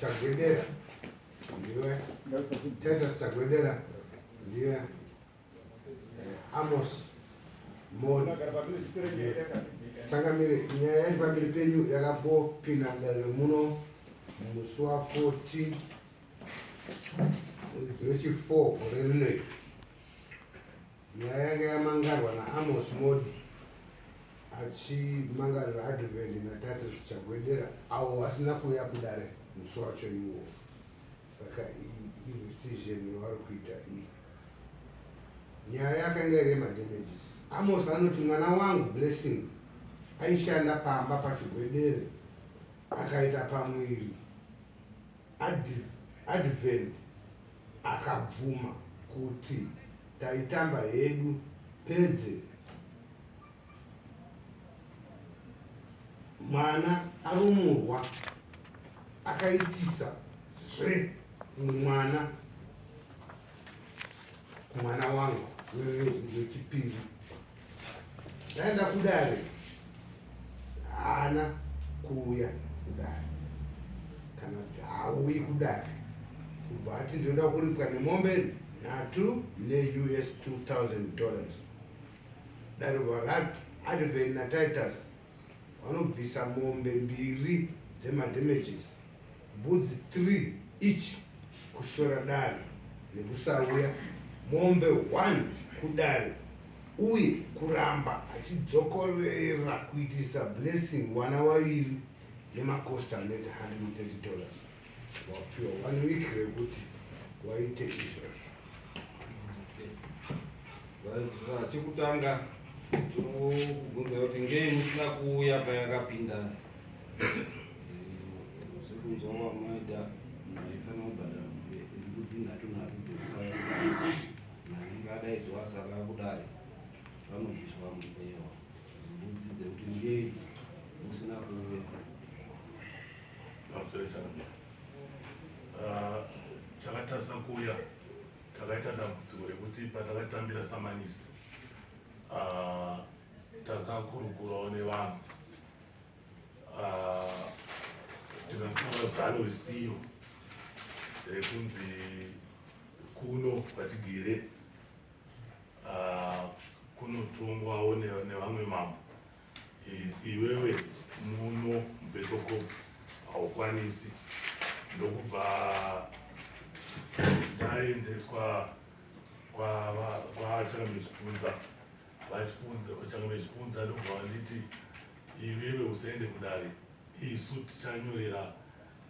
Chagwedera ndiwe Titus Chagwedera ndiwe Amos Mod Sangamire nyaya yacho pamberi penyu yakambopinda mudare muno musi wa14 mwedzi wechi4 gore rino. Nyaya yanga yamangarwa naAmos Mod achimangarira Advent naTitus Chagwedera avo vasina kuuya kudare musi wacho iwo. Saka decision yavari kuita iyi. Nyaya yakanga iri madamages. Amos anoti mwana wangu Blessing aishanda pamba pachigwedere akaita pamuviri. Advent akabvuma kuti taitamba hedu pedze mwana arumurwa akaitisa mwana kumwana wangu wechipiri. Ndaenda kudare haana kuuya kudare kana kuti haauyi kudare kubva ati ndoda kuripwa nemombe nhatu ne$2,000. Dare Advent naTitus vanobvisa mombe 2 dzemadamages, mbudzi 3 each kushora dare nekusauya, mombe 1 kudare uye kuramba achidzokorera kuitisa Blessing wana vaviri nemakosta net $130. Wapiwa 1 week rekuti waite izvozvo. Chekutanga tinobvunza kuti ngei musina kuuya payakapinda sekunzwa wamaita maifana kubhadhara mbudzi 3 dzekusaya nainge adaidzwa saka kudare vanobviswa mbudzi dzekuti ngei musina kuuya. Chakatarisa kuuya takaita dambudziko rekuti patakatambira samanisi takakurukurawo nevanhu tikatora zano risiyo rekunzi kuno kwatigere kunotongwawo nevamwe mambo. Iwewe muno mubhetoko haukwanisi, ndokubva taendeswa kwachangamezvipunza vachangamezvipunza ndobva vanditi iwewe usaende kudare, isu tichanyorera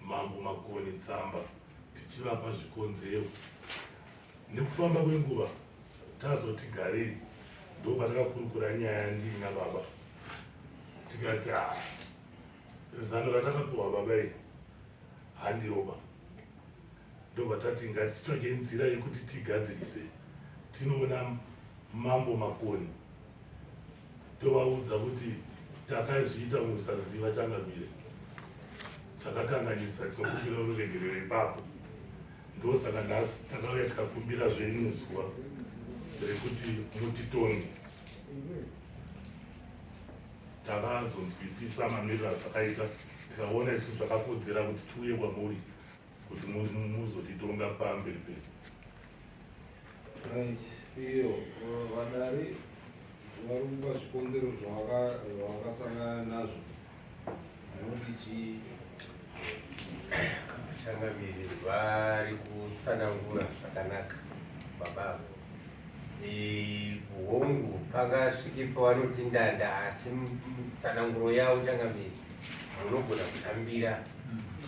mambo Makoni tsamba tichivapa zvikonzero. Nekufamba kwenguva tazoti garei, ndopatakakurukura nyaya ndini nababa tikati zano ratakapiwa baba iyi handiroba, ndobatati ngatitsvake nzira yekuti tigadzirise tinoona mambo Makoni tovaudza kuti takazviita musaziva changamire, takakanganisa, tinokumbira ruregerero ipapo. Ndosaka nhasi takauya tikakumbira zverimwe zuva rekuti mutitonge. Takazonzwisisa mamiriro atakaita, tikaona isu zvakakodzera kuti tiuye kwamuri kuti muzotitonga pamberi pedu. Iyo vadare vari kupa zvikonzero zvavakasangana nazvo anodichi vachangamiri vari kutsanangura zvakanaka baba. Hongu pakasvike pavanoti ndanda, asi tsananguro yavo changamiri munogona kutambira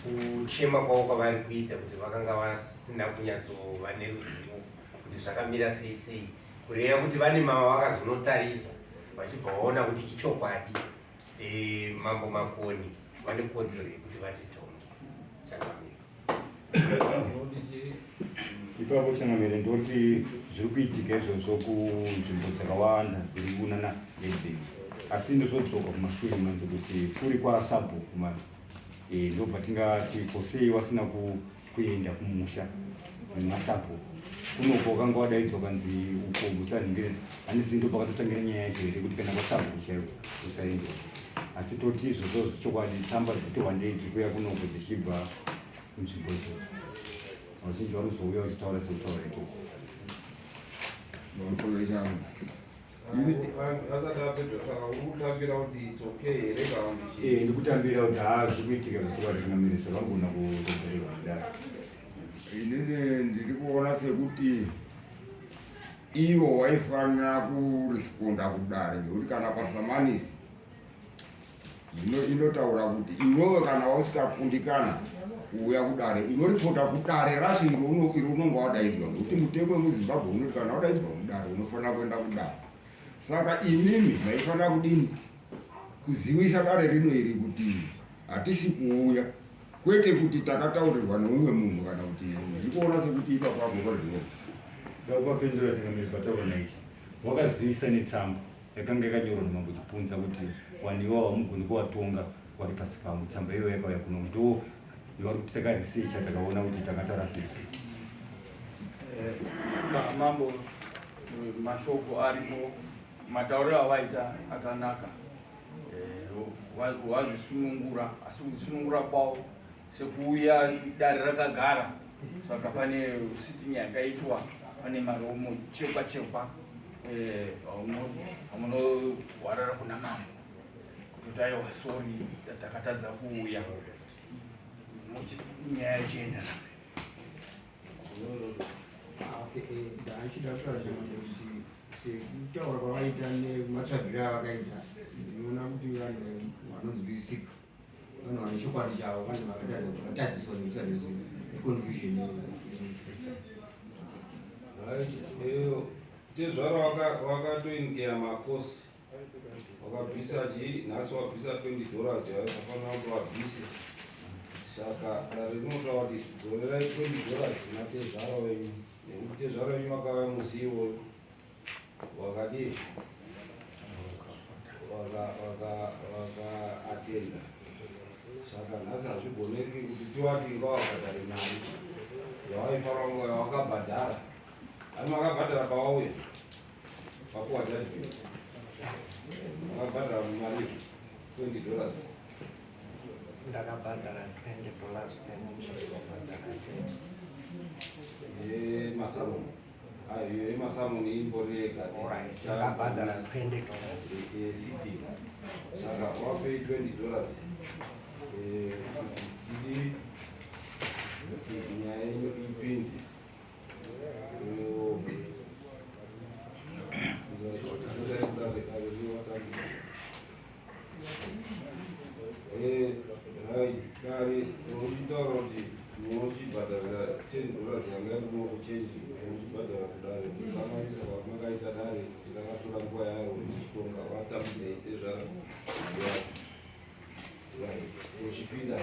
kuchema kwavo kwavari kuita kuti vakanga vasina kunyatsova neruzivo kuti zvakamira sei sei, kureva kuti vane mava vakazonotarisa vachibva vaona kuti ichokwadi mambo Makoni vane kodzero yekuti vatitonge. Changamiri ipapo changamire ndoti zviri kuitika izvozvo kunzvimbo dzakawanda dziri kunana Edeni, asi ndozodzoka kumashure manze kuti kuri kwasabhuku mani ndobva tingati kosei wasina kuenda kumusha nemasabhuku kunoko kanga wadaidzwa kanzi uko musanhingire, handisi ndo pakatotangira nyaya yacho here kuti kana kwasabhuku chaiwo usaenda, asi toti izvozvo zvechokwadi tsamba dzekuti wandei dziri kuuya kunoko dzichibva kunzvimbo idzodzo vazhinji vanozouya vachitaura sekutaura ikoko asati apedza saka urikutambira kuti its okay here kaambichi ndikutambira kuti zvikuitika zvisokwatingamirisa vangona kutogererwa kudaro. Inini ndiri kuona sekuti ivo waifanira kuresponda kudare ngekuti kana pasamanisi inotaura kuti iwewe kana usikakundikana kuuya kudare unoripota kudare racho iro unonga wadaidzwa ngekuti mutemo wemuzimbabwe unoti kana wadaidzwa kudare unofanira kuenda kudare. Saka imimi maifanira kudini kuzivisa dare rino iri kuti hatisi kuuya kwete kuti takataurirwa neumwe munhu kana kuti ndikuona sekuti ipapapo pazvino vakapindura tsangamiri pataura ichi wakazivisa netsamba yakanga yakanyorwa namambo chipunza kuti waniwa wamugoni kuvatonga wari pasi pamwe. Tsamba iyoyo yakauya kuno ndo ivari kuti takarisecha takaona kuti takataura sisi mambo mashoko aripo matauriro awaita akanaka wazvisunungura asi kuzisunungura kwawo sekuuya dare rakagara saka pane sitting yakaitwa pane maromo chekwa chekwa amunowarara kuna mambo kuti aiwa sori takatadza kuuya nyaya ichienda ndachida kutaura kuti sekutaura kwavaita nematsvagiro avakaita ndinoona kuti vanhu vanonzwisisika vanhu vane chokwadi chavo vanhu vakatadziswa nekutsvagiro neconfusion. tezvaro wakatoingeya makosi wakabvisa chii nhasi wabvisa $20 yakafanira kuti wabvise saka rinotaura kuti dzorerai $20 kuna tezvaro wenyu nekuti tezvaro wenyu wakava musiwo wakadii wakaatenda saka nhasi hazvigoneki kuti tiwati ngawabhadhare mari yawaifanira yawakabhadhara ani wakabhadhara pawauya pakuwa judgment wakabhadhara mari $20 ndakabhadhara $20 masamoni ayo emasamoni imborega ndakabhadhara $20 city saka wapei $20 ili nyaya yenyu ipinde kare unochitaura kuti munochibhadharira $10 yanga yakuno kuchenji munochibhadhara kudare kamaisa kwamakaita dare ndakatora nguva yayo ndichitonga watambudzei tezvaro uchipinda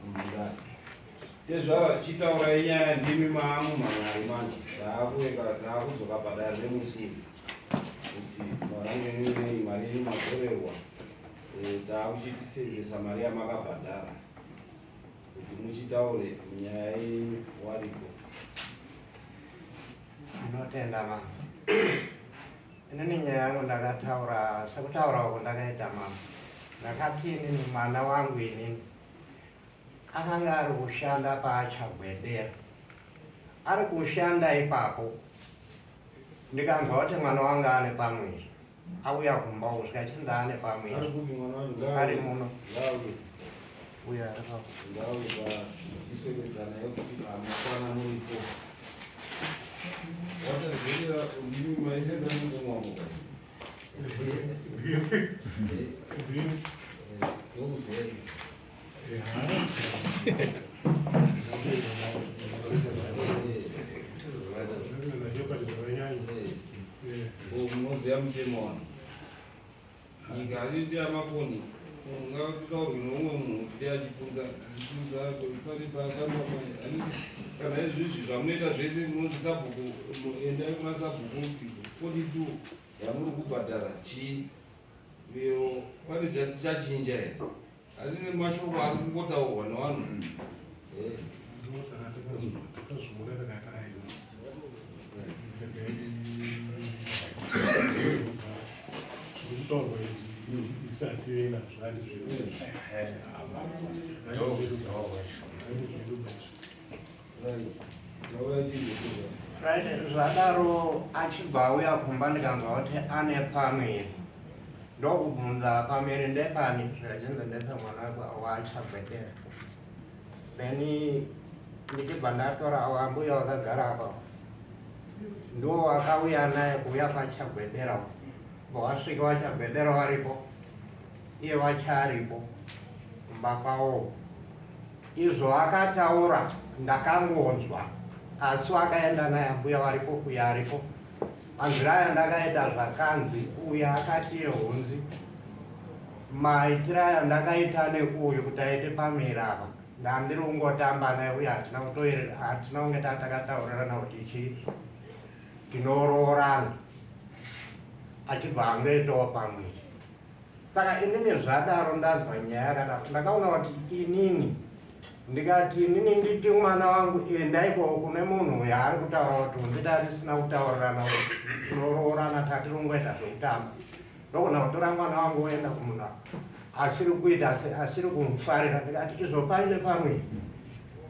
mundare tezvaro achitaura inyaya ndimi maamumhan'ari manje taakuzokabhadhara nemusini kuti marangenei mari yenyu mazorerwa taakuchitisenzesa mari yamakabhadhara kuti muchitaure nyaya yenyu waripo. ndinotenda mama inini nyaya yangu ndakataura sekutaura uko ndakaita mama ndakati inini mwana wangu inini akanga ari kushanda paachagwedera ari kushanda ipapo ndikanzwa kuti mwana wangu ane pamwiri auya kumba usika chinda ane pamwiri ari muno uya aripo ndauiswekedzana yekuti amukwana muripo watazerera ndimi maisenza ningomwamo yokuzeri munoziva mutemo wano nyika hariti yamafoni ungataurwe neumwe munhu kuti achipunza kana izvizvi zvamunoita zvese munonzi sabhuku endai kuna sabhuku 42 yamuri kubhadhara chii iyo pane chachinja here asi nemashoko ari kungotaurwa nevanhu isati Right, zvadaro achibva auya kumba ndikanzwa kuti ane pamuviri ndokubvunza pamuviri ndepani zvikachinzi ndepemwana waachabvedera then ndichibva ndatora wambuya wakagara apa ndo wakauya naye kuuya pachabvedera wasvika wachabvedera waripo iye wacharipo kumba kwawo izvo akataura ndakangonzwa asi wakaenda naye mbuya waripo kuya aripo manzira aya ndakaita zvakanzi uya akati hunzi maitiro aya ndakaita nekuuyu kuti aite pamuviri apa ndandiri kungotamba naye uye hatina kunge takataurirana kuti chii tinoroorana achibva angoitawo pamuviri saka inini zvadaro ndanzwa nyaya yakadaro ndakaona kuti inini ndikati inini nditi mwana wangu endaikoo kune munhu yaari kutaura kuti ndida risina kutaurirana kuti tinoroorana tatiri kungoita zvekutamba ndokona kutora mwana wangu oenda kumunhu asiri kuita asiri kumufarira ndikati izvo paine pamuviri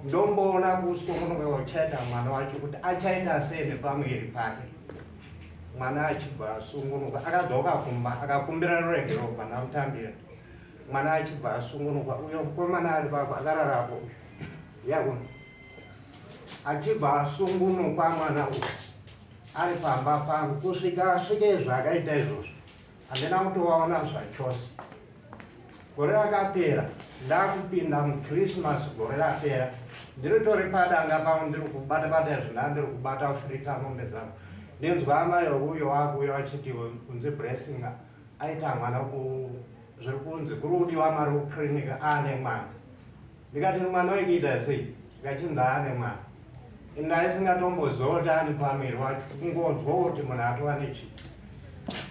ndomboona kusungunuka kuchaita mwana wacho kuti achaita sei nepamuviri pake mwana achibva asungunuka akadzoka kumba akakumbira ruregero pana mutambira mwana achibva asungunuka uyo mukomana ari pako akararapo yakuno achibva asungunuka mwana uyu ari pamba pangu kusvika asvike zvakaita izvozvo handina kutovaona zvachose gore rakapera ndakupinda mukrismas gore rapera ndiritori padanga pavo ndiri kubata zvina ndiri kubata kufurika mombe dzangu ndinzwa amai uyo wakuuya wachiti kunzi blessing aita mwana zviri kunzi kuri kudiwa mari kuklinika aane mwana ndikati mwana wekuita sei ndikachinzi aane mwana ndaisingatomboziva ane pamuviri wacho kungonzwa kuti munhu atova nechi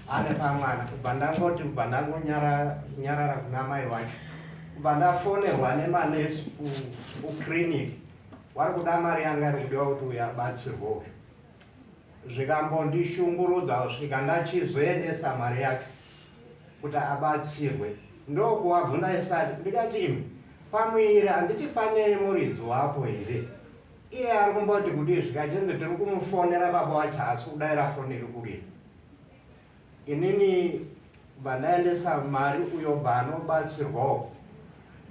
ane pamwana kubva ndangoti kubva ndangonyarara kuna mai wacho kubva ndafonerwa nemanesi kukliniki wari kuda mari yanga iri kudiwa kuti uyo abatsirwe uyu zvikambondishungurudza kusvika ndachizoendesa mari yacho kuti abatsirwe ndokuwabvunza isati ndikati imi pamuviri handiti pane muridzi wapo here iye ari kumboti kuti zvikachinzi tiri kumufonera baba wacho asi kudayira foni iri kurira inini kubva ndaendesa mari uyo bva anobatsirwawo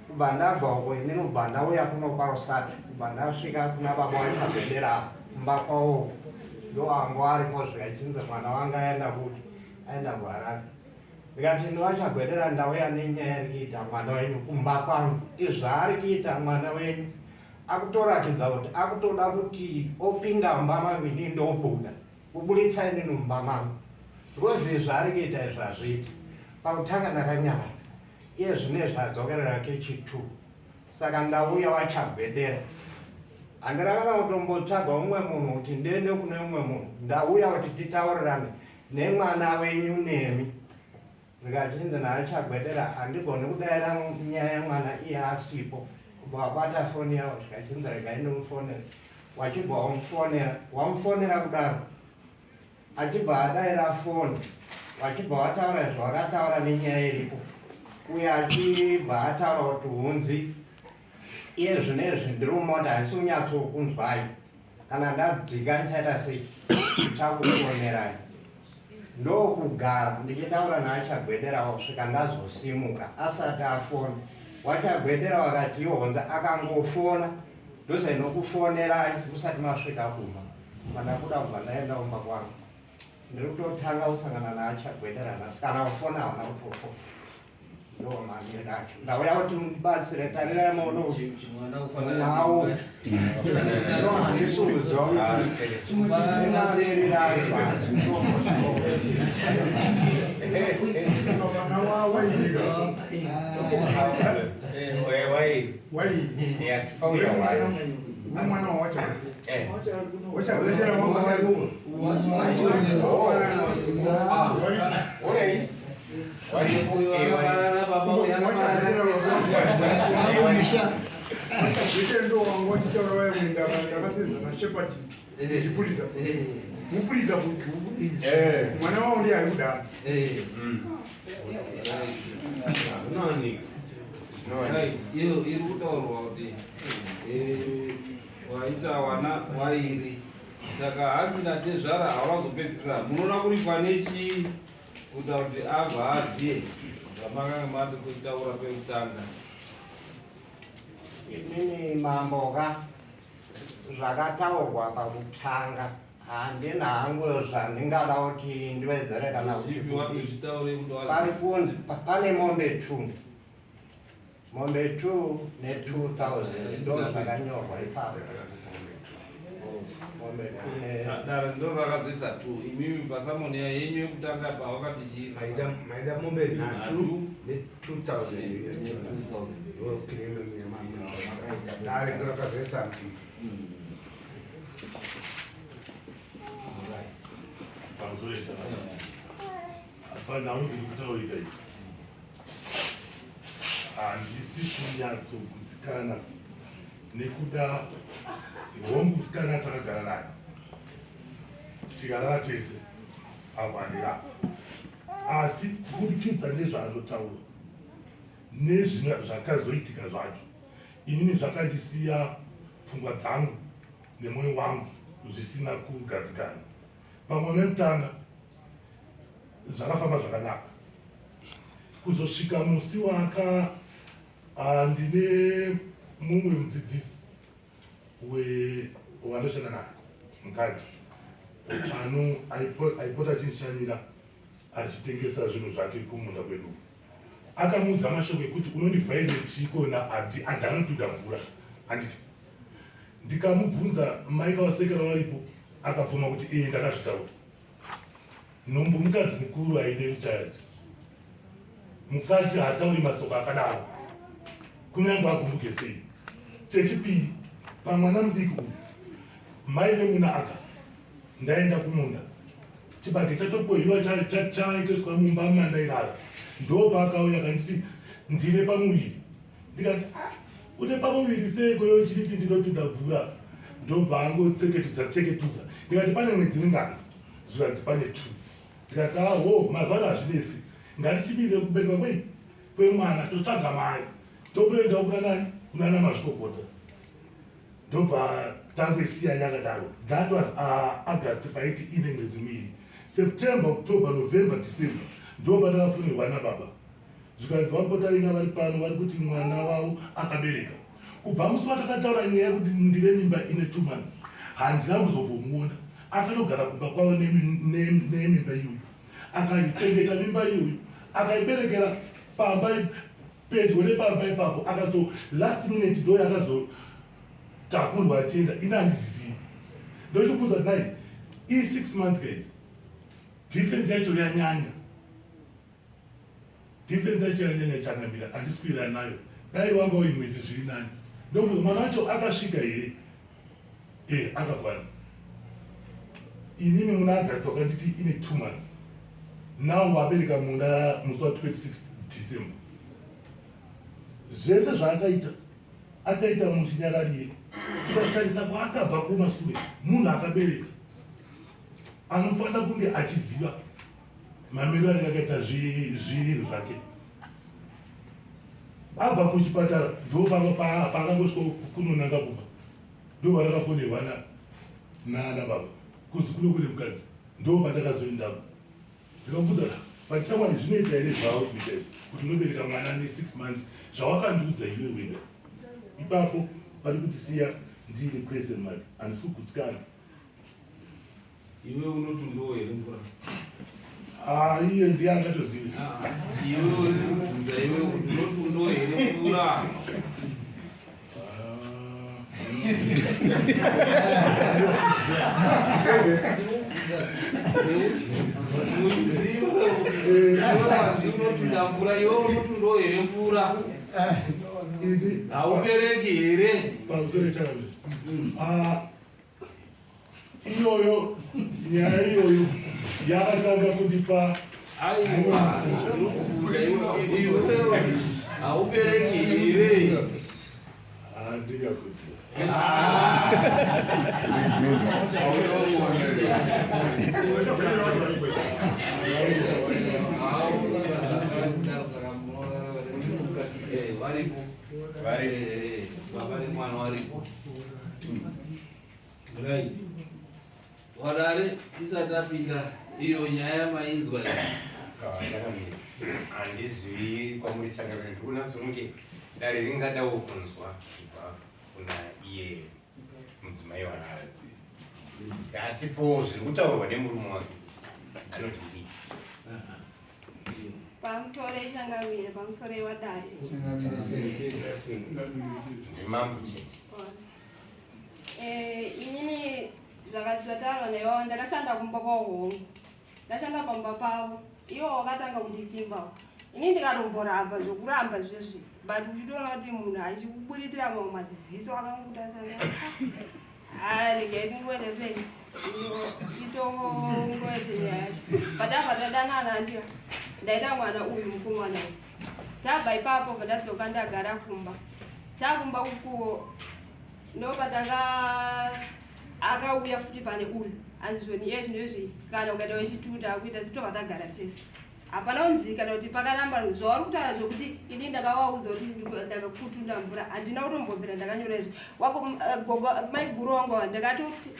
kubva ndabva uko inini kubva ndauya kuno parosati kubva ndasvika kuna baba wacho abvedera kumba kwawo ndo ango aripo zvikachinzi mwana wanga aenda kuti aenda kuharare ndikati ndiwachagwedera ndauya nenyaya iri kuita mwana wenyu kumba kwangu izvaari kuita mwana wenyu akutoratidza kuti akutoda kuti opinda mumba mangu ini ndobuda kubuditsa inini mumba mangu ndikozi zvaari kuita izvazviti pakutanga ndakanyarara iye zvine zvadzokerera kechi2 saka ndauya wachagwedera handirakana kutombotsvaga umwe munhu kuti ndiende kune umwe munhu ndauya kuti titaurirane nemwana wenyu nemi ndikachinzi naachagwedera handigoni kudayira nyaya yemwana iye asipo kubva wabata foni yavo zvikachinzi regai ndimufonera wachibva wamufonera kudaro achibva adayira foni wachibva wataura zvawakataura nenyaya iripo uye achibva ataura kuti hunzi iye zvinezvi ndiri mumota handisi kunyatsokunzwai kana ndadzika ndichaita sei chakufonerai ndokugara ndichitaura naachagwedera kusvika ndazosimuka asati afona wachagwedera wakati ihonza akangofona ndozainokufonerai musati masvika kumba mana kuda kubva ndaenda kumba kwangu ndiri kutotanga kusangana naachagwedera nhasi kana kufona haona kutofona ndo mamiri acho ndauya kuti mubatsire tarirai maono nawo ndo handisi kuziva kuti mwana wacho mwana wao ndiye ayuda iri kutaurwa kuti waita wana wairi. Saka hanzi natezvara havazopedzisa. Munoona kuri pane chii kuita kuti abva aziye zvamakanga mati kutaura pekutanga. Inini mamboka zvakataurwa pakutanga handina hangu zvandingada kuti ndiwedzere kana kuti pari kunzi pane mombe 2 ne 2000 ndo zvakanyorwa ipapo. Mombe 2 dare ndo vakazoisa 2 imimi pasamoni yenyu yekutanga pavakati chii maida mombe 2 ne 2000 dare ndo vakazoisa hapana kuti kutaurika izvi handisi kunyatsogutsikana nekuda hongu musikana takagara nayo tikarara tese apo handira asi kubudikidza nezvaanotaura nezvakazoitika zvacho inini zvakandisiya pfungwa dzangu nemwoyo wangu zvisina kugadzikana. Pamwe nekutanga zvakafamba zvakanaka kuzosvika musi waka ndine mumwe mudzidzisi wanoshanda naye mukadzi aipota achinishanyira achitengesa zvinhu zvake kumunda kwedu. Akamuudza mashoko ekuti unondivhaire chikona hadhanotuda mvura handiti. Ndikamubvunza maika wasekera waripo akabvuma kuti ndakazvitaura. Nhombo mukadzi mukuru aine ruchayacho. Mukadzi haatauri masoko akadaro kunyange agumbuke sei. Chechipiri, pamwana mudiki uyu mai vemuna August ndaenda kumunda chibage chatokohwiwa chaitoswa mumba mandairara ndo paakauya akanditi ndine pamuviri. Ndikati une pamuviri seiko uchiti ndinotuda mvura ndobva angotseketudza. Ndikati pane mwedzi mingana zvikanzi pane 2. Ndikati mazano hazvinetsi ngatichibire kuberekwa kwemwana totsvaga mai tokuenda kunana mazvikokota ndobva tangoisiya yakadaro. That was August paiti ine mwedzi miviri. September, October, November, December ndoba takafunirwa nababa zvikanzi vapotaringa vari pano vari kuti mwana wavo akabereka. Kubva musi watakataura nyaya yekuti ndine mimba ine 2 months handina kuzombomuona. Akanogara kumba kwavo nemimba iyoyo akaitengeta mimba iyoyo akaiberekera pamba pedyo nepamba ipapo akazo last minute ndo yakazotakurwa achienda ina handizisiyi. Ndochibvunza kuti nai ii 6 months guys difference yacho yanyanya. Difference yacho yanyanya changamira handiswirira nayo. Dai wanga uri mwedzi zviri nani. Ndobvunza mwana wacho akasvika here akakwana. Inini muna August wakanditi ine 2 months. Now wabereka muna musi wa 26 December. Zvese zvaakaita akaita muchinyararire. Tikatarisa kwaakabva kumashure munhu akabereka anofanira kunge achiziva mamiro anenge akaita zvinhu zvake. Abva kuchipatara ndo pakangosvika kunonanga kumba ndo vandakafonerwa naana baba kuzi kuno kune mukadzi ndo pandakazoendapo. Ndikabvunza patichamwani zvinoita here zvavo kuti unobereka mwana ne6 months zvawakandiudza iwe wega. Ipapo vari kutisiya ndiine question mark handisi kugutsikana. Iwe unoti ndo here mvura? Iye ndiye angatozivi. Iwe urikubvunza iwe unoti ndo here mvura? Unotuda mvura iwe unoti ndo here mvura? Haubereki here? Pamusoro iyoyo nyaya iyoyo yakatanga kundipa aiwa iwe haubereki here? Handingakuziva. Varipo mwana varipo. Right. Wadare tisatapinda iyo nyaya mainzwa handizvi kwamuri changamira ndikuona songe dare ringadawo kunzwa kubva kuna iye mudzimai waRavi. Atipowo zviri kutaurwa nemurume wake anoti kudii pamusoro ichangamire pamusoro iwadare zvemambo chete. Inini zvakataurwa naiwavo ndakashanda kumba kwahongu, ndashanda pamba pavo, ivo wakatanga kundipfimbawo. Ini ndikatomboramba zvokuramba zvezvi, but uchitoona kuti munhu achikuburitira mamwe maziziso akangutasana regai tingoita sei itongoite nyaya padabva tadanana ndiyo ndaita mwana uyu mukomana uyu tabva ipapo padadzoka ndagara kumba takumba ukuwo ndopatanga akauya futi pane uyu anzizoni iye zvinezvi kana ukaita wechituta akuita sitobva tagara tese hapana unzi kana kuti pakaramba zvauri kutaura zvokuti ini ndakavaudza kuti ndakakutunda mvura handina kutombobvira ndakanyora izvo wako mai guru wangu ndakatoti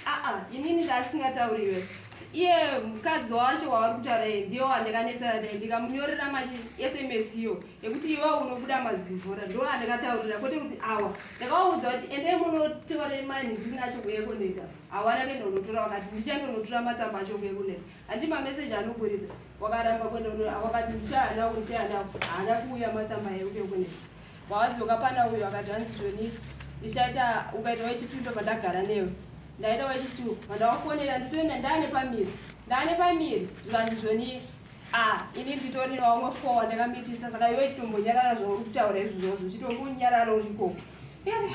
inini ndasingatauriwe iye mukadzi wacho wavari kutaura ndiyo wandakanetsana naye ndikamunyorera machi SMS iyo yekuti iwe unobuda mazimvura ndo andakataurira kwete kuti awa ndakavaudza kuti endei munotore manhingiri nacho kuye kuneta hawana kenda unotora wakati ndichandonotora matsamba acho kuye kuneta handi mameseji anoburisa wakaramba kwenda wakati ndichaanawo ndichaanawo haana kuuya matsamba ekuye kuneta wawadzoka pana uyo akati hanzizvoni ndichaita ukaita wechitundo pandagara newe ndaita wechitu pandawafonera nditoenda ndane pamiri zvikanzizvoni ini nditori nawamwe 4 ndakamitisa saka iwe chitombonyarara zvauri kutaura izvozvo chitombonyarara urikoko ikati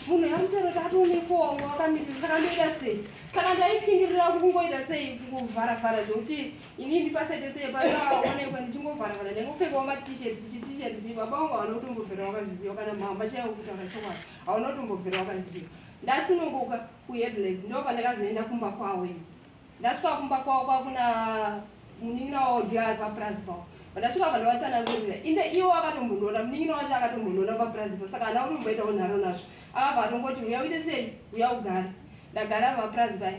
munhu yamutaura kuti atone 4 wakamitisa saka ndoita sei saka ndaishingirira kungoita sei kungovharavhara zvokuti ini ndipasaite sei pasaonekwa ndichingovharavhara ndingopfekawo matisheti chibaba wangu hauna kutombobvera wakazviziva kana mhamba chaiwo kuti akachokwadi hauna kutombobvera wakazviziva ndasununguka kuheadless ndo pandakazoenda kumba kwawo ndasvika kumba kwawo kwakuna munin'ina wawo ndiyo ari papurazi pawo pandasvika pandawatsanangurira inde iwo akatombonona munin'ina wacho akatombonona papurazi pawo saka hana kutomboitawo nharo nazvo akabva atongoti uya uite sei uya ugara ndagara papurazi paye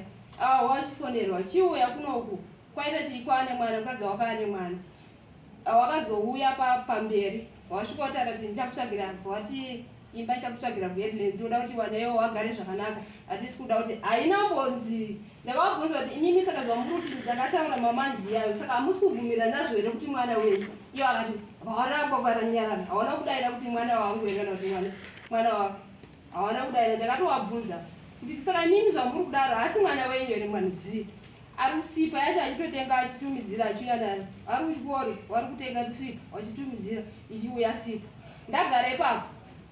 wachifonerwa chiuya kuno uku kwaita chiikwane mwana mukadzi wakaane mwana wakazouya pamberi wasvika kutaura kuti ndichakutsvagira wati imba chakutsvagira kuheadland ndoda kuti wanayo wagare zvakanaka hatisi kuda kuti haina mbonzi ndakavabvunza kuti imimi saka zvamuri kuti ndakataura mamanzi yayo saka hamusi kubvumira nazvo here kuti mwana wenyu iyo akati hawaramba ukaranyarara hawana kudaira kuti mwana wangu here kana kuti mwana wako hawana kudaira ndakatowabvunza kuti saka imimi zvamuri kudaro hasi mwana wenyu here mwanudzii ari kusipa yacho achitotenga achitumidzira achiuya nayo ari kuchikoro wari kutenga sipa wachitumidzira ichiuya sipa ndagara ipapo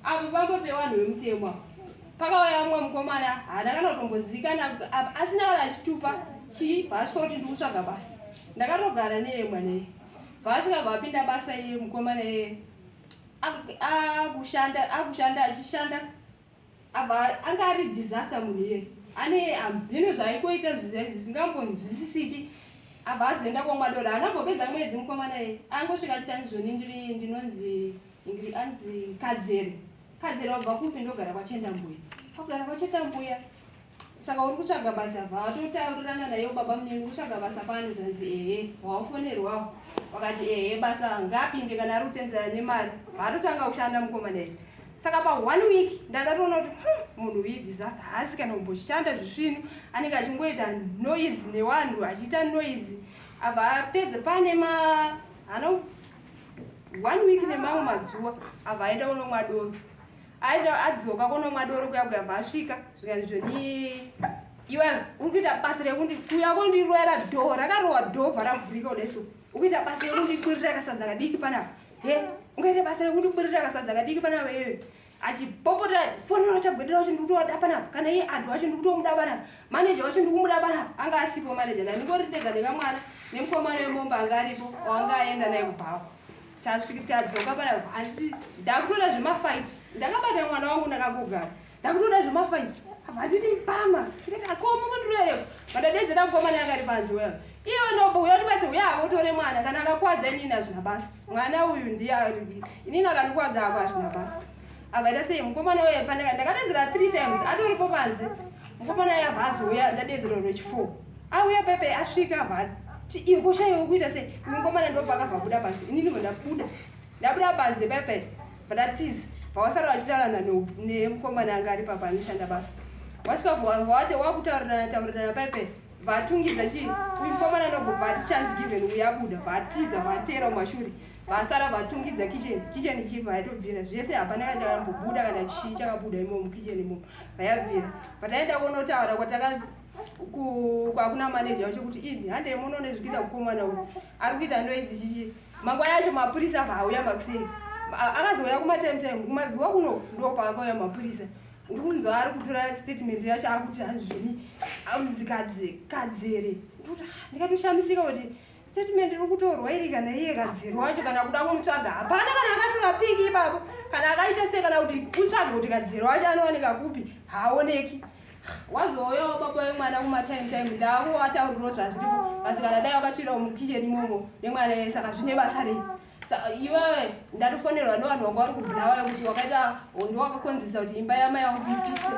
apo pambo pevanhu vemutemwa pakauya mumwe mukomana haana kana kutombozikana asina kana achitupa chii vaasvika kuti ndikutsvaga basa ndakatogara neye mwaneye vaasvika vapinda basa iye mukomana iye akushanda achishanda abva anga ari disaster munhu iye ane mhino zvaikoita zvisingambonzwisisiki abva azoenda kwamwadoro haanambopedza mwedzi mukomana iye angosvika achitanizvoni ndinonzi anzi kadzere wabva kupi ndogara kwachendambuya akugara kwachendambuya saka uri kutsvaga basa vatotaurirana naye baba munini kutsvaga basa pano zvanzi wawafonerwawo wakati basa ngapinde kana ari kutenderana nemari vaatotanga kushanda mukomana iye saka pa1 week ndakatoona kuti munhu uyu disaster haasi kana kumboshanda zvisvino anenge achingoita noise nevanhu achiita noise abva apedza pane hano 1 week nemamwe mazuva abva aenda kunomwa doro aita adzoka kunomwa doro kuyakuya bva asvika zvikanzvoni iwe ukuita basa rekuya kundirwera dhoo rakarohwa dhoo bva ravhurika kudaiso ukuita basa rekundikwirira kasadza kadiki panapa ungaita basa rekundikwirira kasadza kadiki panapa iyoyo achipopota fonero achagwedera kuti ndikutoda panapa kana iye antu acho ndikutomuda panapa maneja wacho ndikumuda panapa anga asipo maneja naye ndingori ndega nekamwana nemukomana wemomba anga aripo wanga aenda naye kubhako tadzoka panapa handi ndakutoda zvemafight ndakabata mwana wangu ndakagogara ndakutoda zvemafight abva anditi mpama ndikati akomukundirereko vandadedzera mukomana akari panzi weyo iwe ndobouya ndibatse uya utore mwana kana akakwadza inini hazvina basa mwana uyu ndiye ariki inini akandikwadza ako hazvina basa abva ita sei mukomana weye ndakadedzera 3 times atoripo panze mukomana yabva azouya ndadedzero rwechi4 auya pepe asvika bva iwe kushaiwa kuita sei mukomana ndopakabva buda panze inini ndabuda panze pepe padatiza pawasara vachitaurana nemukomana anga ari papa anoshanda basa wasvika vate wakutaurirana pepe vatungidza chii uyu mukomana ndobva tichanzigiven uyabuda vatiza vatera mumashure vasara vatungidza kicheni chibva yatobvira zvese hapana kachakarambobuda kana chii chakabuda imo mukicheni imomo vayabvira pataenda kunotaura kwakuna maneja wacho kuti ini handei munonezvikisa mukomana uyu ari kuita noizi chichi mangwana yacho mapurisa vauya makusei akazouya kumatimtime kumazuva kuno ndo paakauya mapurisa ndikunzwa ari kutora statement yacho akuti hazvini amunzi kadzere ndikatoshamisika kuti statement iri kutorwa iri kana iye kadzere wacho kana kuda kumutsvaga hapana kana akatora piki ipapo kana akaita sei kana kuti utsvage kuti kadzere wacho anooneka kupi haaoneki wazouyawo baba wemwana kumatimtime ndavo atauriro zvazviripo kasi kana dai wakatsvirawo mukicheni imomo nemwana saka zvine basa rei iwewe ndatofonerwa nevanhu vanga vari kubhulawayo kuti wakaita ndowakakonzesa kuti imba yamai yangu ipise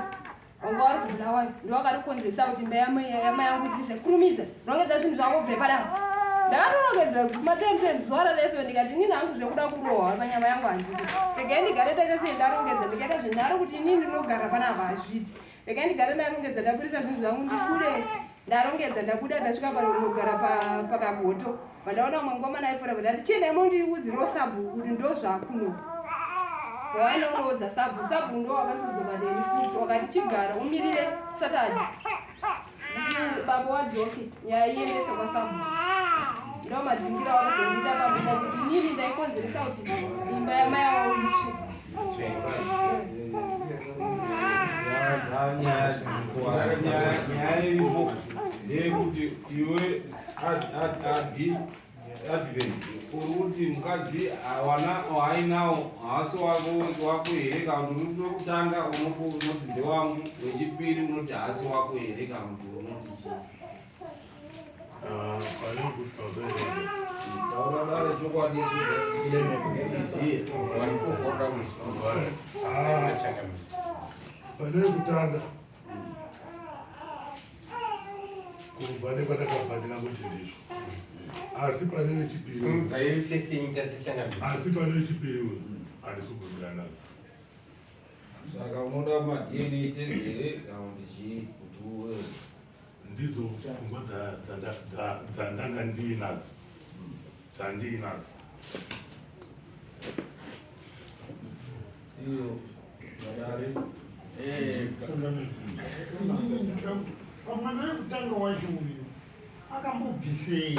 vanga vari kubhulawayo ndowakatokonzesa kuti imba yamai yangu ipise kurumidza rongedza zvinhu zvako bve padavo ndakatorongedza matemtem zuva raleso ndikati inini hangu zvekuda kurohwa panyama yangu handiti regai ndigare taita sei ndarongedza ndikaita zvinharo kuti inini ndinogara panapa hazviti regai ndigare ndarongedza ndaburisa zvinhu zvangu ndikure ndarongedza ndabuda ndasvika panogara pakagoto vandaona mangomana aifura vandati chiendaimo ndiudziro sabhu kuti ndo zvakuno vavanongoodza sabhu ndo wakasudzoka deni futi wakati chigara umirire satadi baba wadzoke nyaya iendese kwasabhu ndo madzingira wakazondita pamuda kuti nini ndaikonzeresa kuti imba yamai yavo isve nyaya iripo ndeyekuti iwe advent uri kuti mukadzi hainawo haasi wako here kana kuti uri wekutanga unoti ndewangu wechipiri unoti haasi wako here kana kuti unoti chii tauradare chokwadi pane kutanga kubva nepatakabva kuti ndizvo asi pane wechipiri handisi kubvira nazvo saka unoda madna tezere kana kuti chii kuti uwe ndidzo pfungwa dzandanga ndiinadzo dzandiinadzo iyo madare pamwana wekutanga wacho uyu akambobvisei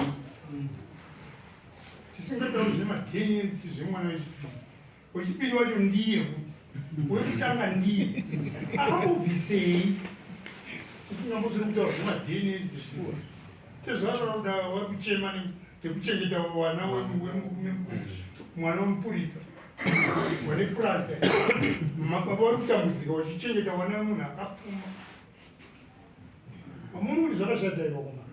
tisingadawo zvemadhenesi zvemwana wechipiri wacho ndiye wekutanga ndiye akambobvisei tisingambozori kutaura zvemadhenesi tezvavaroda wakuchema nekuchengeta wana mwana wemupurisa wane purasa mababa vari kutambudzika wachichengeta wana wemunhu akapfuma mamuni kuti zvakashata iwa kuma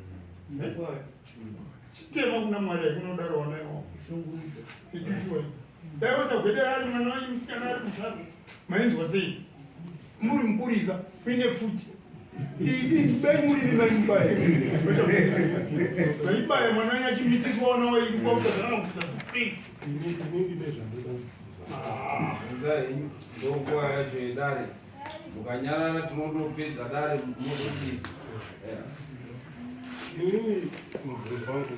chitema kuna mwari yakunodaro wana shungurudza ikushuwa dai watagwedera ari mwana wanyu musikana ari kutsvaga mainzwa sei muri mupurisa kuine pfuti bai muri nenaibaya naibaya mwana wanyu achimitiswa wana wairi kwautazanakusa ndokuva yacho yedare mukanyarara tinotopedza dare moti inini mubvunzo wangu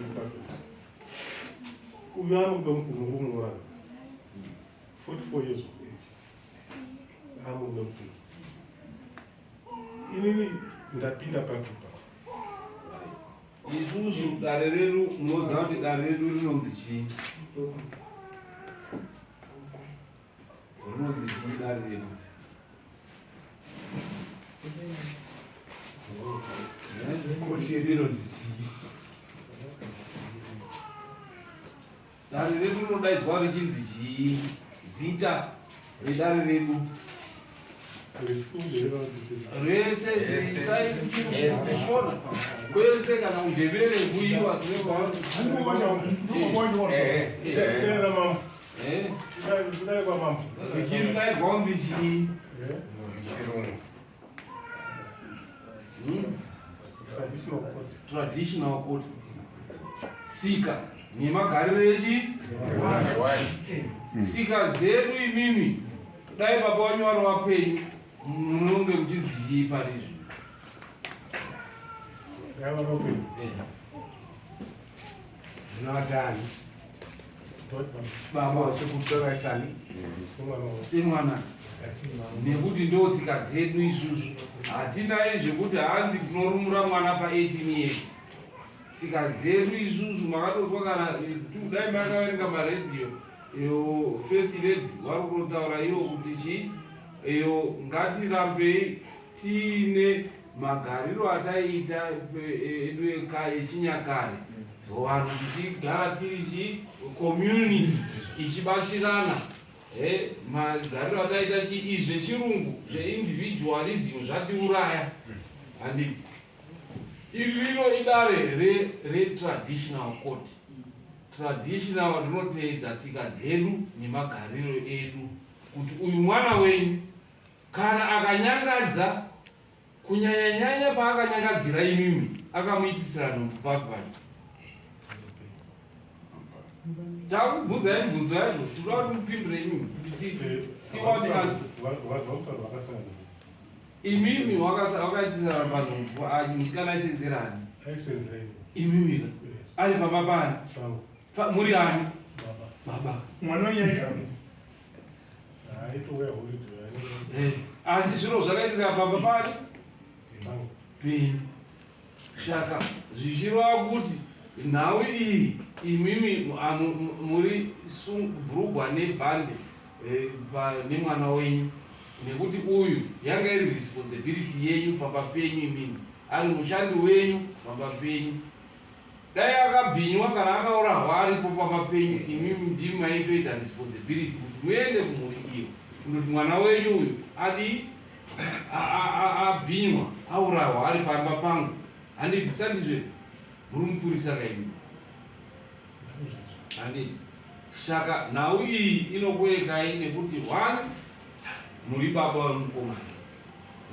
uyu anoda murumurana 44 years of age amuda mukuru inini ndapinda papipa isusu dare redu munoziva kuti dare redu rinonzi chii rinonzi chii dare redu kuti rinonzi chii dare redu rinodaidzwa richinzi chii zita redare redu rese shona kwese kana undevere kuiwa zichiri daidzwa kunzi chii traditional kuti sika nemagariro echi sika dzedu imimi dai baba wanyu vari wapenyu munonge muchidzii parizvi Zinotani baba chekutoraisani semwana nekuti ndo tsika dzedu isusu hatinai zvekuti hanzi tinorumura mwana pa18 years tsika dzedu isusu makatozwa kana dai makaverenga maredhiyo iyo first lady vari kunotaura iyo kuti chi iyo ngatirambei tiine magariro ataiita edu echinyakare vanhu tichigara tiri chi community ichibatsirana magariro ataita zvechirungu zveindividualism zvatiuraya handi iri rino idare retraditional court traditional rinoteedza tsika dzedu nemagariro edu kuti uyu mwana wenyu kana akanyangadza kunyanyanyanya paakanyangadzira imimi akamuitisira nomupapani takubvunzai mibvunzo yacho tinoda kuti mupindure imimi tiwane anzi imimi wakaitisira panhumbu musikana aisenzerani imimika ari pamapani muri ani baba mwana wenyaika asi zviro zvakaitika pamapani peni shaka zvichireva kuti nhau iyi imimi muri bhurugwa nebhande nemwana wenyu nekuti uyu yanga iri responsibility yenyu pamba penyu imimi ari mushandi wenyu pamba penyu dai akabhinywa kana akaurahwa aripo pamba penyu imimi ndimi maitoita responsibility kuti muende kumhuri iyo kundoti mwana wenyu uyu adi abhinywa aurahwa ari pamba pangu handibvisandizve muri mupurisa kaimi handiti saka nhau iyi inokuekai nekuti 1 muri baba vemukomana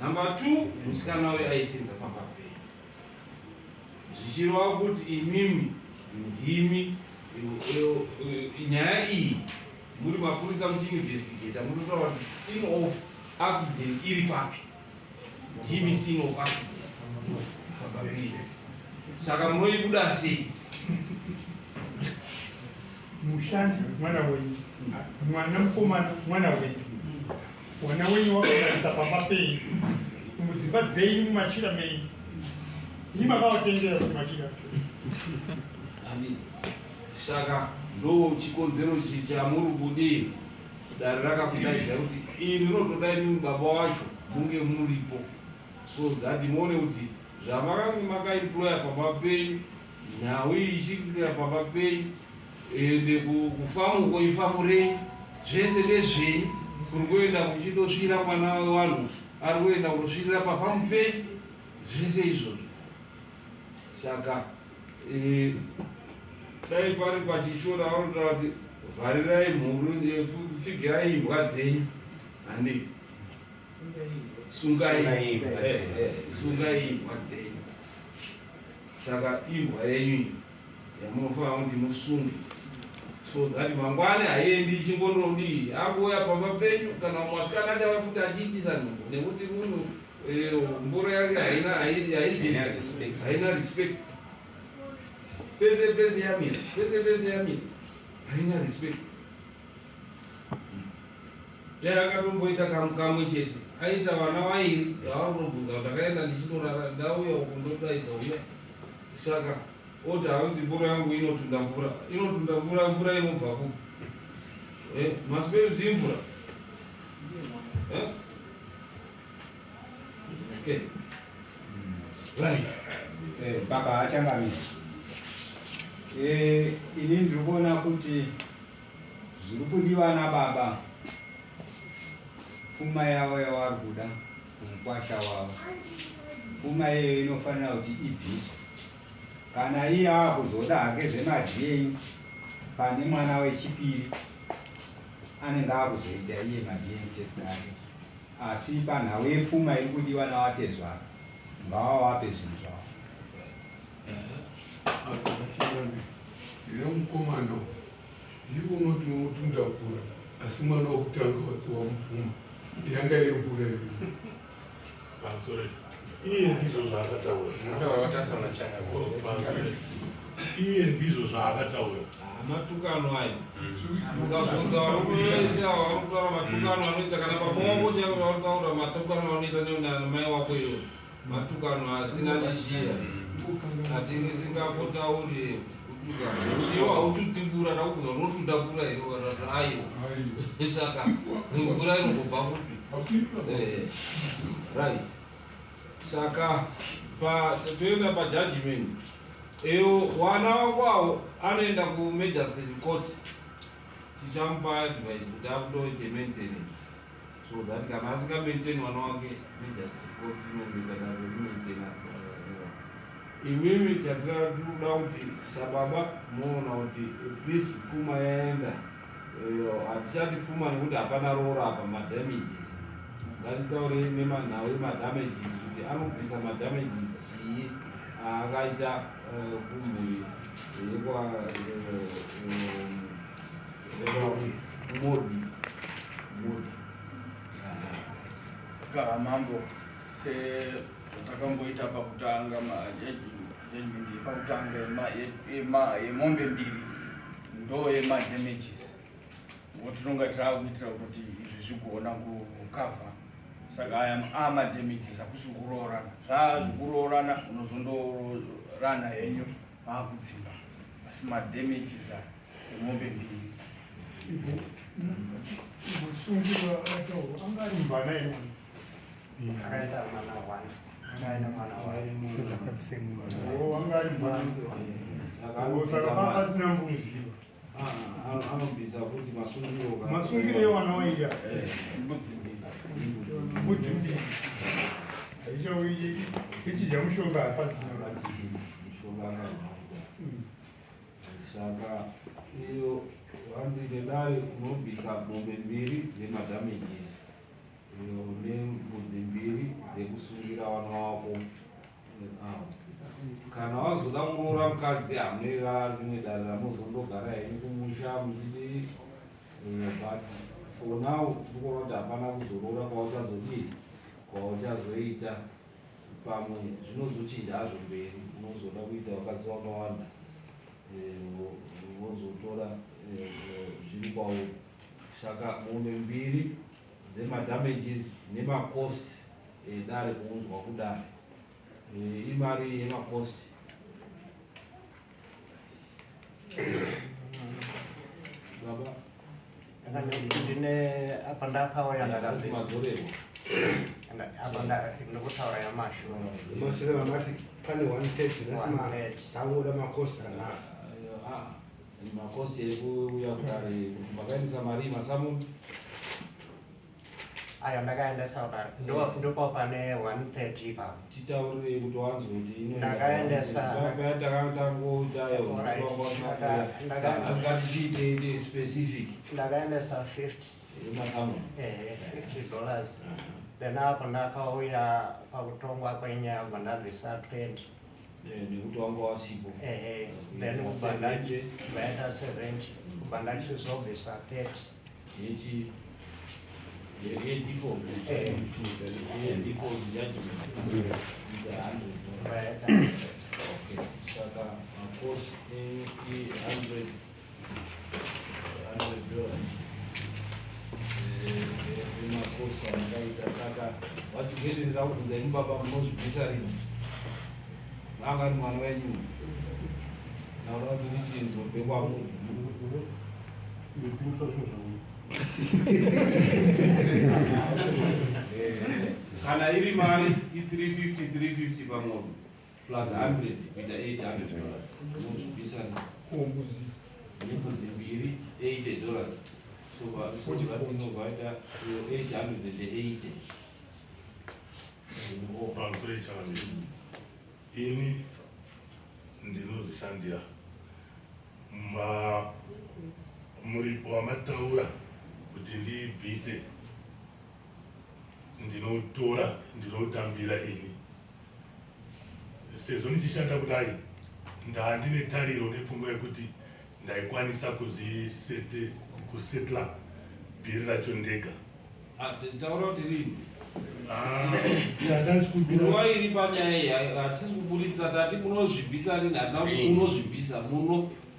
number 2 musikana we aisenza pamba penyu zvichireva kuti imimi ndimi nyaya iyi muri mapurisa muchiinvestigata munotaura kuti scene of accident iri papi ndimi scene of accident pamba penyu saka munoibuda sei mushandi mwana wenyu mwana mukomana mwana wenyu mwana wenyu wakagarisa pamba penyu mudzimba dzenyu mumachira menyu ndimakawatendera kuti machira saka ndo chikonzero chamuri kudii dare rakakudaidza kuti iri rinotodai mimi baba wacho munge muripo so that muone kuti zvamakange makaemploya pamba penyu nhau iyi ichikwira pamba penyu ende kufamuko ifamurei zvese ndezvenyu kuri kuenda kuchitosvira mwana wevanhu ari kuenda kutosvirira pafamu penyu zvese izvozvo saka dai pari pachishora vanotaura kuti vharirai mhuru figirai imbwa dzenyu handi sungai imbwa dzenyu saka imbwa yenyu iyi yamunofanira kuti musunge so that mangwani haiendi ichingondodii akuuya pamba penyu kana mwasikana achavafuta achiitisa nhumbu nekuti munhu mburo yake haina respect pese yamira haina respect dai akatomboita kamwe chete aita vana vairi yavari kunobvunza kuti akaenda ndichinorara ndauya uku ndodaidza uya saka oti haunzi mburo yangu inotunda mvura mvura inobva ku masipedzi imvura okay right baba achangamira ini ndiri kuona kuti zviri kudiwa nababa pfuma yavo yavari kuda mukwasha wavo pfuma iyoyo inofanira kuti ibviswe kana iye akuzoda hake zvemadhiei pane mwana wechipiri anenge akuzoita iye madhiei test ake asi panhau yepfuma iri kudiwa navatezvara ngavawape zvinhu zvavo. Ndine mukomana iwe unoti unotundakura asi mwana wokutanga watsiwa mupfuma yanga iri kura iri Pamusoro iye ndizvo zvaakataura. Iye ndizvo zvaakataura. Matukano ayo. Ukabvunza vese ava varikutaura matukano anoita kana baba wako chaivo varikutaura matukano anoita nemai wako iwo. Matukano asina nechira. Asi risingapotauri iwo haututi mvura ndakubvunza unotuda mvura iwo aiwa. Saka mvura inobva kupi? Right. Saka toenda pajudgment. Eyo wana wako anoenda kumagistrate court. Tichamupa advice kuti akutoite maintenance. So that kana asika maintain wana wake magistrate court inomuita naro. Imimi chatinoda kuti sababa muona kuti please pfuma yaenda. Hatichati pfuma nekuti hapana roora apa madamages. Ngatitaure nemanhau emadamages kuti anobvisa madamages chii akaita kumhuri yekwa modi Karamambo setakamboita pakutanga judgment pakutanga yemombe mbiri ndo yemadamages. Wotinonga taakuitira kuti izvi zvigona kukavha. Saka aya amadamages hakusi kuroorana. Zvazvikuroorana unozondorana henyu vakudzimba. Asi madamages emombe mbiri. Musungirwa atauro angari mbana ino. Akaita mwana wani. Akaita mwana wani. Angari mbana. Saka asina mbunziva. Anobvisa kuti masungiro. Masungiro ewana waida. Mbudzi mbiri. Ichidya mushonga hapasina. Saka iyo wanzi ngendai unobvisa mombe mbiri dzemadamages. Iyo nembudzi mbiri dzekusungira wana wako. Kana wazoda kuroora mukadzi hamnera rimwe dare ramuzondogara henyu kumusha muchidi. But for now tikuona kuti hapana kuzoroora kwauchazodii kwauchazoita pamwe zvinozochinja hazvo mberi. Unozoda kuita vakadzi vakawanda. Vozotora zviri kwauri. Saka mombe mbiri dzemadamages nemacost edare kuunzwa kudare. Imari yemacost. Baba ndine apa ndakauya ndakazima mazorero. apa ndikutaura yamasho. Mashure vamati pane 130 nasima tawoda makosi anasa. Makosi ekuuya kudare makaendesa mari masamu. Aya ndakaendesa kudare ndipo pane 130 pa. Titaurire kuti wanzwe kuti ndakaendesa takangoitayo asikati tiite specific. Ndakaendesa 50 masamu. $50. Then apa ndakauya pakutongwa kwenyaya ndabvisa 20. Nekuti wanga wasipo. Then kubandaje vaita 70. Kubandaje zobvisa 30. Yechi default. Default judgment. $100. Okay. Saka cost $100. Makosa angaita saka wachigedera kubvunza imi baba munozvibvisa rini. Vanga ni mwana wenyu. Naura kuti richinzo pekwako. Kana iri mari i350 pamoja plus 100 kuita $800. Munozvibvisa rini. Mbudzi mbiri $80. So vatinobvaita 880. Pamusoro echavaviri ini ndinozvishandira muripo wamataura kuti ndibvise ndinotora ndinotambira ini sezvo ndichishanda kudai ndandine tariro nepfungwa yekuti ndaikwanisa kusetla bhiri racho ndega. Taura kuti rini? Nguva iri panyaya iyi hatisi kuburitsa tati munozvibvisa rini, hatina kuti unozvibvisa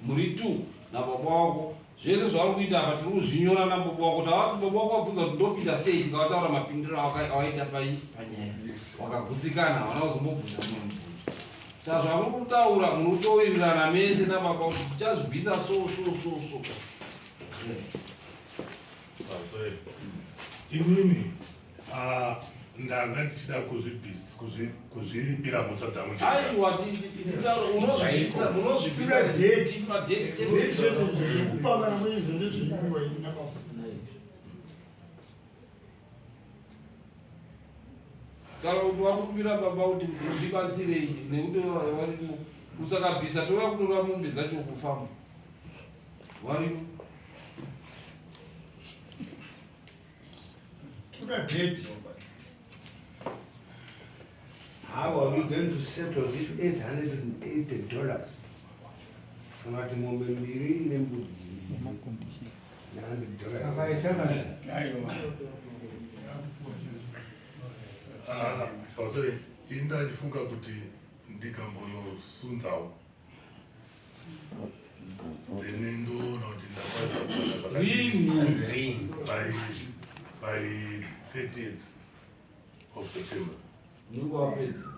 muri tu nababa wako. Zvese zvauri kuita apa tiri kuzvinyora nababa wako. Tavati baba wako wabvunza kuti ndopinda sei, tikataura mapindiro awaita panyaya. Wakagutsikana, hawana kuzombobvunza munhu. Saka zvamuri kutaura muri kutowirirana mese nababa kuti tichazvibvisa so. Inini ndanga ndichida kuzviripira mhosva dzangu. Aiwa, munozvibvisa date zvekupangana muizvo nezvinyiwa ini nababa. Kana kuti wakumbira baba kuti ndibatsirei nekuti warimo usakabvisa tova kutora mombe dzacho kufamba warimo. How are we going to settle this $880? Kamati mombe mbiri nembudzi Pastor, indachifunga kuti ndikambonosunzawo then ndoona kuti ndakwanisa by 30th of September. Ningwapedza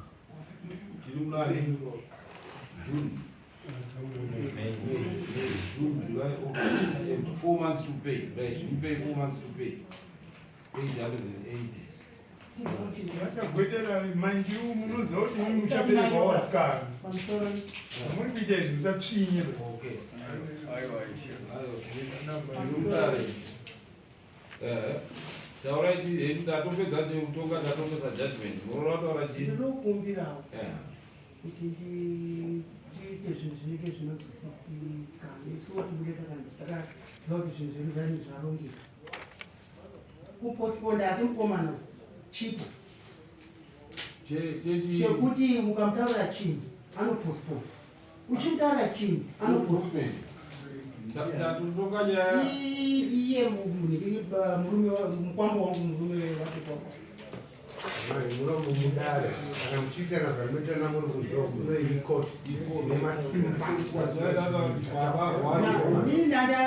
tiri munari June, July, August, 4 months to pay. Right, you pay 4 months to pay. 880. Vachagwetera manji munozoti muchabereka wasikana muri kuita izvi musatsvinyira. Taura ndatopedza kutonga ndatopedza judgment. Munotaura chii? Ndinokumbirawo kuti tiite zvinhu zvinenge zvinobvisisika. Nesuwo tinenge takaziva kuti zvinhu zvedu zvani zvarongeka. Kuposponda hati mukomana chipo chekuti ukamutaura chinhu anoposponda, uchimutaura chinhu anoposponda. Iye mukwambo wangu murume wake munomudare kana muchiitana zvanoita namuri kuzviwa kunoirikoti nemasimbaini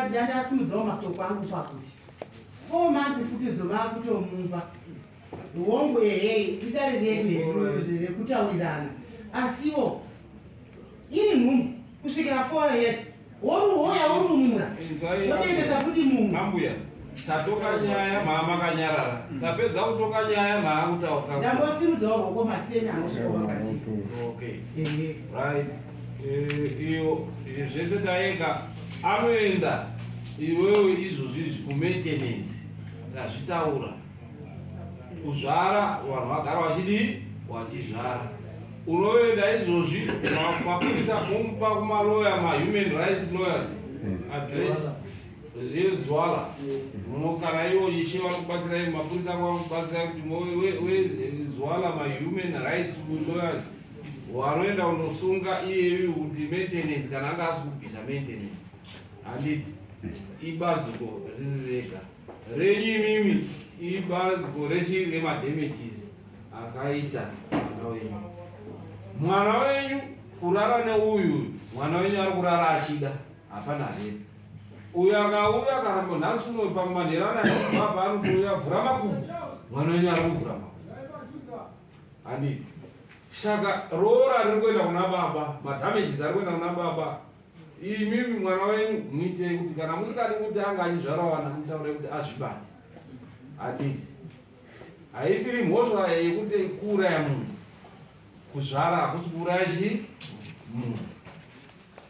ndandasimudzawo masoko angu pakuti 4 months futi dzova kutomumba hongu ehei idare redu rekutaurirana asiwo iri nhumbu kusvikira 4 years woruhoya worumura wodengesa futi mumwe ambuya tatoka nyaya mama kanyarara tapedza kutoka nyaya maakutauka ndambosimudzawo hoko maseni okay right iyo zvese taeka anoenda iwewe izvozvizvi kumaintenance tazvitaura kuzvara vanhu vagara vachidii vachizvara unoenda izvozvi mapurisa mupa kumaloya mahuman rights lawyers address rezwala munokana iwo ishe vanokubatsirai mapurisa vanokubatsirai kuti wezwala mahuman rights lawyers wanoenda unosunga iyeyu kuti maintenance kana anga asi kubvisa maintenance handiti ibaziko ririrega renyu imimi ibaziko rechi remadamages akaita mwana wenyu. Mwana wenyu kurara neuyu mwana wenyu ari kurara achida hapana here. Uyu akauya kana nhasi uno pamanherana baba anotouya vhura makubu mwana wenyu ari kuvhura makubu handiti. Saka roora riri kuenda kuna baba, madamages ari kuenda kuna baba. Imimi mwana wenyu muitei kuti kana musikadi kuti anga achizvara wana mutaure kuti azvibate handiti. Haisiri mhosva yekuti kuuraya munhu, kuzvara hakusi kuuraya chii munhu.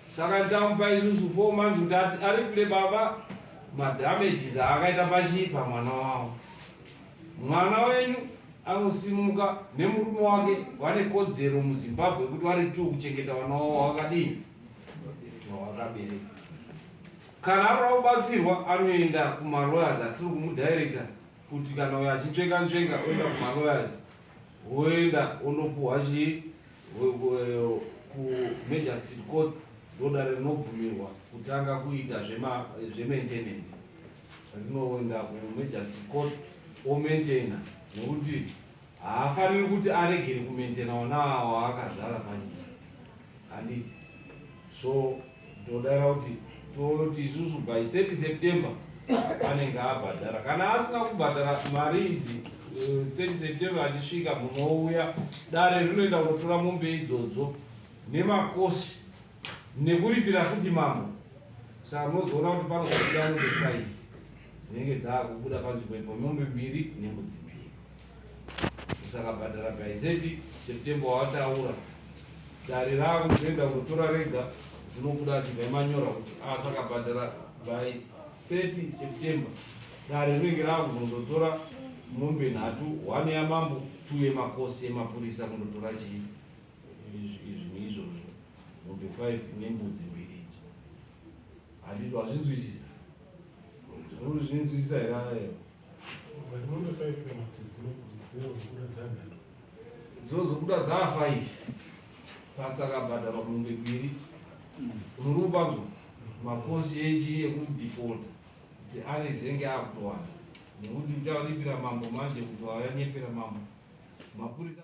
Saka tamupa isusu 4 months kuti aripire baba madamages aakaita pachii pamwana wavo. Mwana wenyu anosimuka nemurume wake vane kodzero muZimbabwe kuti vari tu kuchengeta vana wavo wakadii wakabereka. Kana arora kubatsirwa anoenda kumalawyers atiri kumudirecta kuti kana uyo achitsveka oenda kumalawyers woenda onopuhwa chii major street court ndodare rinobvumirwa kutanga kuita zvemaintenance rinoenda kumajor street court omaintaina nekuti haafaniri kuti aregere kumaintaina ona waakazvara panyika handiti. So ndodara kuti toti isusu by 30 September anenge abhadhara. Kana asina kubhadhara mari idzi 30 September achisvika munouya dare rinoita kutora mombe idzodzo nemakosi nekuripira futi mambo. Saka munozoona kuti panozobuda mombe 5 dzinenge dzaakubuda panzvimbo ipo, mombe 2 nembudzi 2. Saka bhadhara by 30 September wataura dare ravo dzinoenda kunotora rega dzinobuda achibva manyora kuti saka bhadhara by 30 September dare rinenge raakuzondotora mombe 3, 1 yamambo, 2 yemakosi emapurisa kundotora izvini izvozvo, mombe 5 nembudzi 2 idzi. Handiti wazvinzwisisa? Zvinzwisisa here? Dzozobuda dzafa izvi pasaka bhadhara mombe 2 unorupanzwa makosi echi ekudefaulta kuti anezenge akutowana nekuti ucharipira mambo manje kuti wayanyepera mambo mapurisa